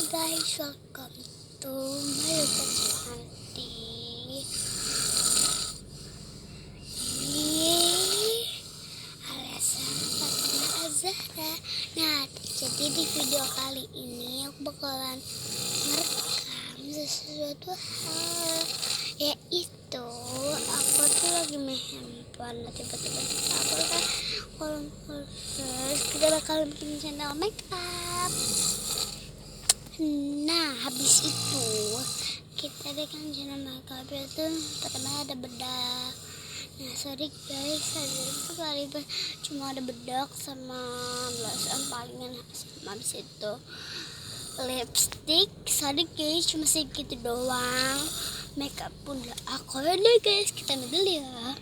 guys, welcome to my YouTube channel. Alasan Fatima Azhara. Nah, jadi di video kali ini aku bakalan merekam sesuatu hal, yaitu aku tuh lagi main handphone. Nah, tiba-tiba aku kan kita bakal bikin channel makeup. Nah, habis itu kita bikin channel makeup itu terkena ada bedak. Nah, sorry guys, itu kali cuma ada bedak sama blush palingan, sama habis itu lipstick. Sorry guys, cuma segitu doang. Makeup pun udah aku deh guys, kita ambil dulu ya.